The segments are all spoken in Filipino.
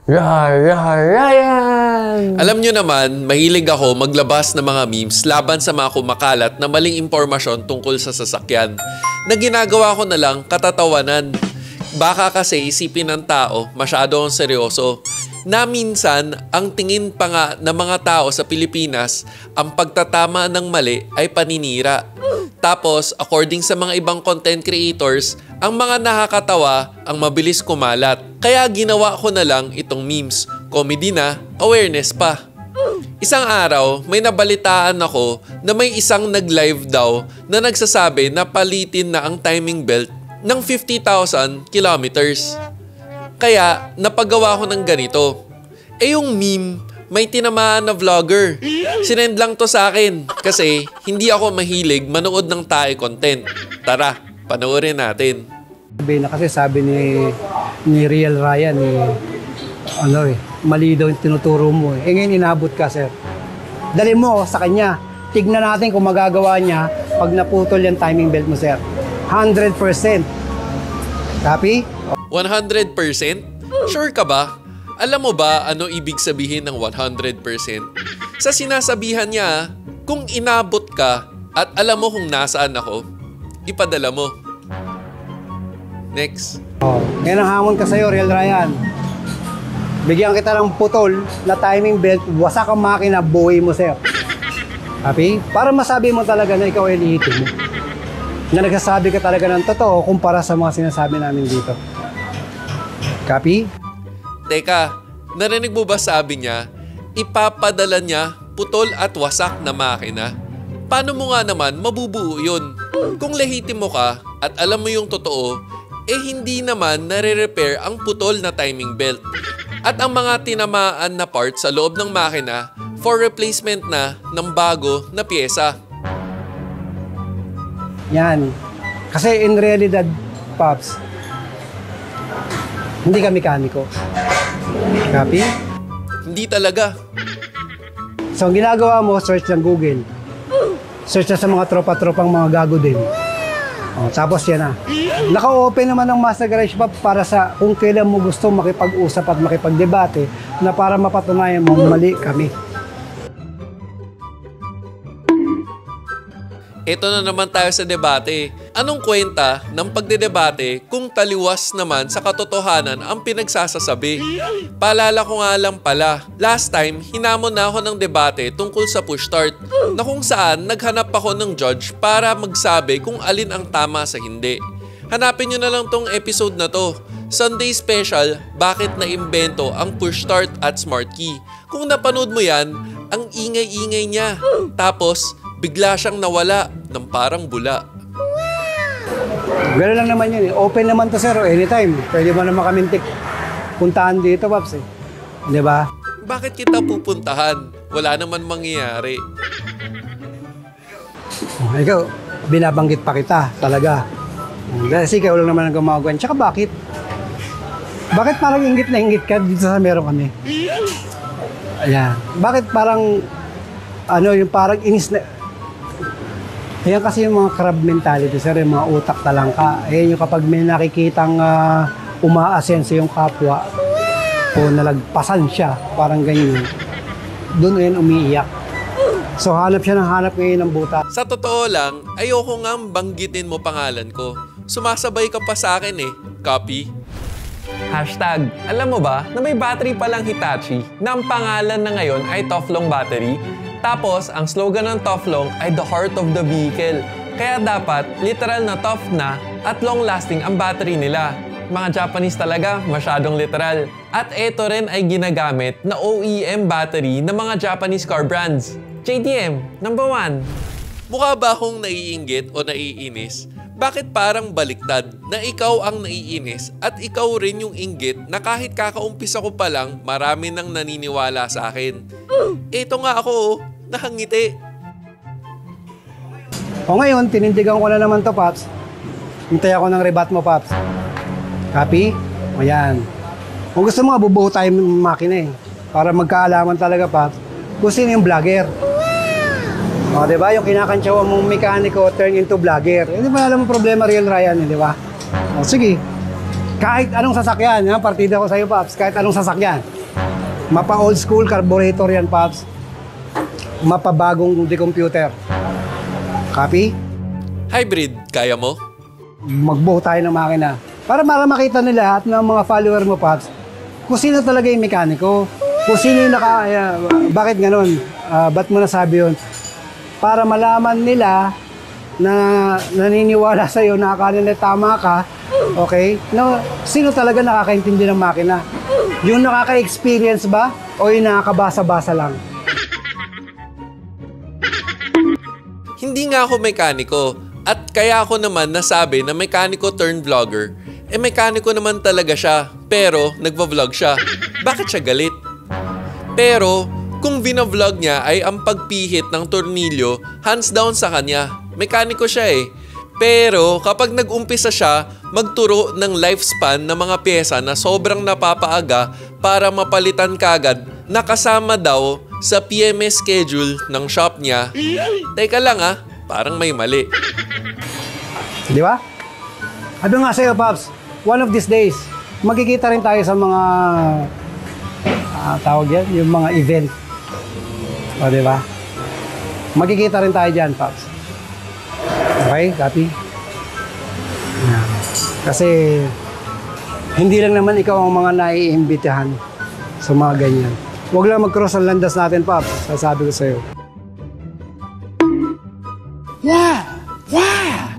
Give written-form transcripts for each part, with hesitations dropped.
Ryan! Alam nyo naman, mahilig ako maglabas ng mga memes laban sa mga kumakalat na maling impormasyon tungkol sa sasakyan na ginagawa ko na lang katatawanan. Baka kasi isipin ng tao masyado ang seryoso na minsan ang tingin pa nga ng mga tao sa Pilipinas ang pagtatama ng mali ay paninira. Tapos, according sa mga ibang content creators, ang mga nakakatawa ang mabilis kumalat. Kaya ginawa ko na lang itong memes. Comedy na, awareness pa. Isang araw, may nabalitaan ako na may isang nag-live daw na nagsasabi na palitin na ang timing belt ng 50,000 kilometers. Kaya, napagawa ko ng ganito. Yung meme, may tinamaan na vlogger. Sinend lang to sa akin kasi hindi ako mahilig manood ng tae content. Tara, panoorin natin. Kasi sabi ni Real Ryan, mali daw yung tinuturo mo. Ngayon inabot ka, sir. Dali mo sa kanya. Tignan natin kung magagawa niya pag naputol yung timing belt mo, sir. 100%. Copy? 100%? Sure ka ba? Alam mo ba ano ibig sabihin ng 100%? Sa sinasabihan niya, kung inabot ka at alam mo kung nasaan ako, ipadala mo. Next. Yan ang hamon ka sa'yo, Real Ryan. Bigyan kita ng putol na timing belt, wasak ang makina, buhay mo, sir. Copy? Para masabi mo talaga na ikaw ay lihitin mo. Na nagsasabi ka talaga ng totoo kumpara sa mga sinasabi namin dito. Copy? Teka, narinig mo ba sabi niya, ipapadala niya putol at wasak na makina? Paano mo nga naman mabubuo yun? Kung lehitimo ka at alam mo yung totoo, hindi naman nare-repair ang putol na timing belt. At ang mga tinamaan na parts sa loob ng makina for replacement na ng bago na pyesa. Yan. Kasi in realidad, Pops, hindi ka mekaniko. Copy? Hindi talaga. So, ang ginagawa mo, search ng Google. Search na sa mga tropa-tropang mga gago din. Tapos yan na. Naka-open naman ang Mazda Garage Pop para sa kung kailan mo gusto makipag-usap at makipag-debate na para mapatunayan mo mali kami. Ito na naman tayo sa debate. Anong kwenta ng pagdedebate kung taliwas naman sa katotohanan ang pinagsasasabi? Paalala ko nga lang pala, last time hinamon na ako ng debate tungkol sa push start na kung saan naghanap ako ng judge para magsabi kung alin ang tama sa hindi. Hanapin nyo na lang tong episode na to. Sunday Special, bakit naimbento ang push start at smart key? Kung napanood mo yan, ang ingay-ingay niya. Tapos, bigla siyang nawala ng parang bula. Gano'n lang naman yun. Open naman to, sir. Anytime. Pwede mo naman kami puntahan dito, Pops. Di ba? Bakit kita pupuntahan? Wala naman mangyayari. Ikaw, binabanggit pa kita. Talaga. Kasi ikaw lang naman ang gumagawa. Tsaka bakit? Bakit parang inggit na inggit ka dito sa meron kami? Ayan. Bakit parang yung parang inis na. Ayan kasi yung mga crab mentality, sir, yung mga utak talangka. Ayan yung kapag may nakikitang umaasenso yung kapwa o nalagpasan siya, parang ganyan, doon yan umiiyak. So hanap siya ng hanap ngayon ng buta. Sa totoo lang, ayoko nga banggitin mo pangalan ko. Sumasabay ka pa sa akin Copy? Hashtag, alam mo ba na may battery palang Hitachi na ang pangalan na ngayon ay Toflong Battery? Tapos, ang slogan ng Toflong ay the heart of the vehicle. Kaya dapat, literal na tough na at long-lasting ang battery nila. Mga Japanese talaga, masyadong literal. At ito rin ay ginagamit na OEM battery ng mga Japanese car brands. JDM, number 1. Mukha ba akong naiinggit o naiinis? Bakit parang baliktad na ikaw ang naiinis at ikaw rin yung inggit na kahit kakaumpisa ko pa lang, marami nang naniniwala sa akin? Ito nga ako, nakangiti. O ngayon, tinindigan ko na naman to, Pops. Hintay ako ng rebat mo, Pops. Copy? O yan. Kung gusto mo, bubuo tayo ng makina para magkaalaman talaga, Pops, kung sino yung vlogger. O, diba? Yung kinakantsawa mong mekaniko turn into vlogger. Hindi ba alam mo problema, Real Ryan, di ba? O, sige. Kahit anong sasakyan, ha? Partida ko sa'yo, Paps. Kahit anong sasakyan. Mapa old school carburetor yan, Paps. Mapa bagong computer. Copy? Hybrid, kaya mo? Magbuo tayo ng makina. Para makita nila at ng mga follower mo, Paps, kung sino talaga yung mekaniko. Kung sino yung bakit ganun? Ba't mo nasabi yun? Para malaman nila na naniniwala sa'yo na akala nila tama ka, okay? No, sino talaga nakakaintindi ng makina? Yung nakaka-experience ba o yung nakakabasa-basa lang? Hindi nga ako mekaniko at kaya ako naman nasabi na mekaniko turned vlogger. Mekaniko naman talaga siya pero nagva-vlog siya. Bakit siya galit? Pero kung vina-vlog niya ay ang pagpihit ng tornilyo, hands down sa kanya. Mekaniko siya eh. Pero kapag nag-umpisa siya magturo ng lifespan ng mga pyesa na sobrang napapaaga para mapalitan kagad, nakasama daw sa PMS schedule ng shop niya. Teka lang parang may mali. Di ba? Ano nga sa'yo, Paps, one of these days, magkikita rin tayo sa mga tawag yan, yung mga event. O, di ba? Magkikita rin tayo dyan, Paps. Okay, copy? Yan. Kasi, hindi lang naman ikaw ang mga naiimbitahan sa mga ganyan. Huwag lang mag-cross ang landas natin, Paps. Sasabi ko sa'yo. Yeah! Yeah!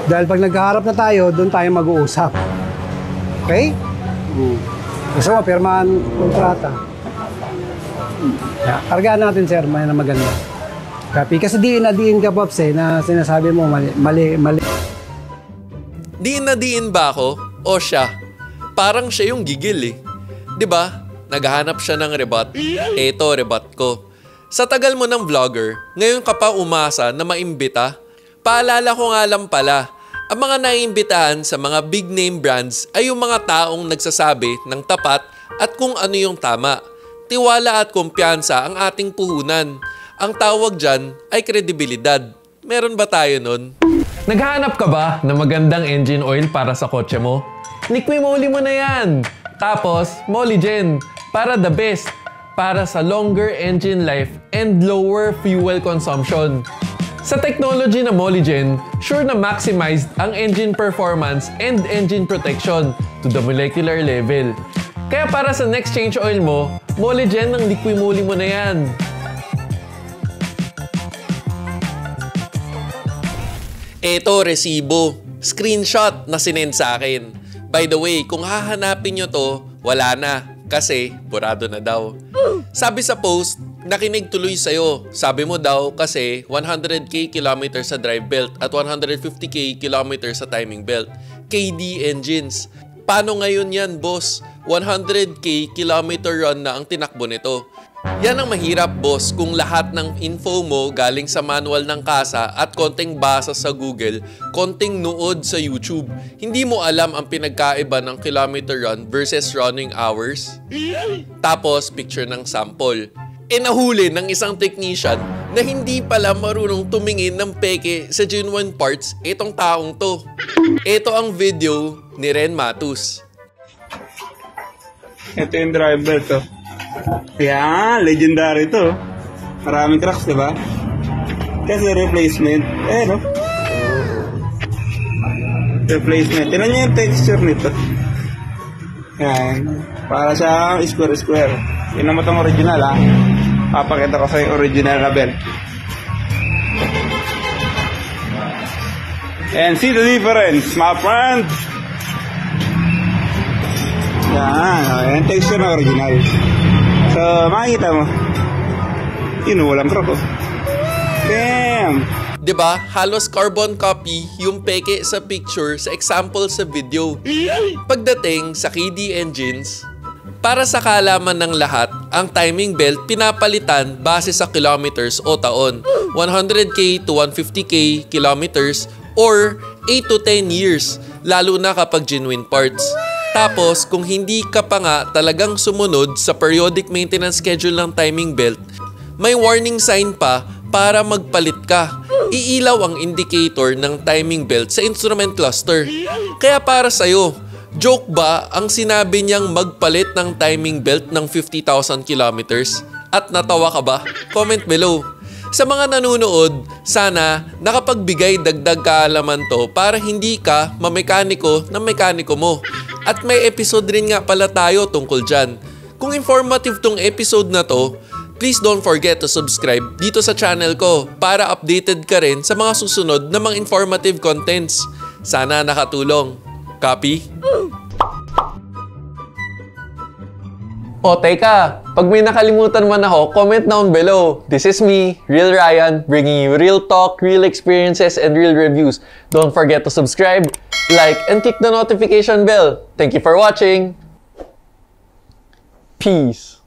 Dahil pag nagkaharap na tayo, doon tayo mag-uusap. Okay? Gusto mo, pirmahan kontrata. Yeah. Kargaan natin, sir, may na maganda. Copy? Kasi diin na diin ka, Pops, na sinasabi mo mali. Diin na diin ba ako? O siya? Parang siya yung gigil eh. 'Di ba? Naghahanap siya ng rebut. Eto, rebut ko. Sa tagal mo ng vlogger, ngayon ka pa umasa na maimbita? Paalala ko nga lang pala, ang mga naiimbitahan sa mga big name brands ay yung mga taong nagsasabi ng tapat at kung ano yung tama. Tiwala at kumpiyansa ang ating puhunan. Ang tawag dyan ay kredibilidad. Meron ba tayo nun? Naghahanap ka ba ng magandang engine oil para sa kotse mo? Liqui Moly mo na yan! Tapos, Molygen, para the best. Para sa longer engine life and lower fuel consumption. Sa technology na Molygen, sure na maximized ang engine performance and engine protection to the molecular level. Kaya para sa next change oil mo, Molygen ng Liqui Moly mo na yan. Eto, resibo. Screenshot na sinend sa akin. By the way, kung hahanapin nyo to, wala na. Kasi, burado na daw. Sabi sa post, nakinig tuloy sa'yo. Sabi mo daw kasi 100k kilometers sa drive belt at 150k kilometers sa timing belt. KD engines. Paano ngayon yan, boss? 100k kilometer run na ang tinakbo nito. Yan ang mahirap, boss, kung lahat ng info mo galing sa manual ng kasa at konting basa sa Google, konting nood sa YouTube. Hindi mo alam ang pinagkaiba ng kilometer run versus running hours. Tapos, picture ng sample. Nahuli ng isang technician na hindi pala marunong tumingin ng peke sa genuine parts itong taong to. Ito ang video ni Ren Matus. Ito yung driver to. Yan, legendary to. Maraming cracks, diba? Kasi replacement. No? Replacement. Tignan nyo yung texture nito. Yan. Para siyang square-square. Tignan mo itong original, ha? Papakita ko sa yung original na belt. And see the difference, my friend. Yan. Yung texture na original. So, makikita mo. Yun, walang crack, oh. Damn! Diba? Halos carbon copy yung peke sa picture sa example sa video. Pagdating sa KD engines, para sa kaalaman ng lahat, ang timing belt pinapalitan base sa kilometers o taon. 100k to 150k kilometers or 8 to 10 years, lalo na kapag genuine parts. Tapos, kung hindi ka pa nga talagang sumunod sa periodic maintenance schedule ng timing belt, may warning sign pa para magpalit ka. Iilaw ang indicator ng timing belt sa instrument cluster. Kaya para sa'yo, Joke ba ang sinabi niyang magpalit ng timing belt ng 50,000 kilometers? At natawa ka ba? Comment below. Sa mga nanonood, sana nakapagbigay dagdag kaalaman to para hindi ka mamekaniko ng mekaniko mo. At may episode rin nga pala tayo tungkol dyan. Kung informative tong episode na to, please don't forget to subscribe dito sa channel ko para updated ka rin sa mga susunod na mga informative contents. Sana nakatulong. Copy? O teka, pag may nakalimutan man ako, comment down below. This is me, Real Ryan, bringing you real talk, real experiences, and real reviews. Don't forget to subscribe, like, and click the notification bell. Thank you for watching. Peace.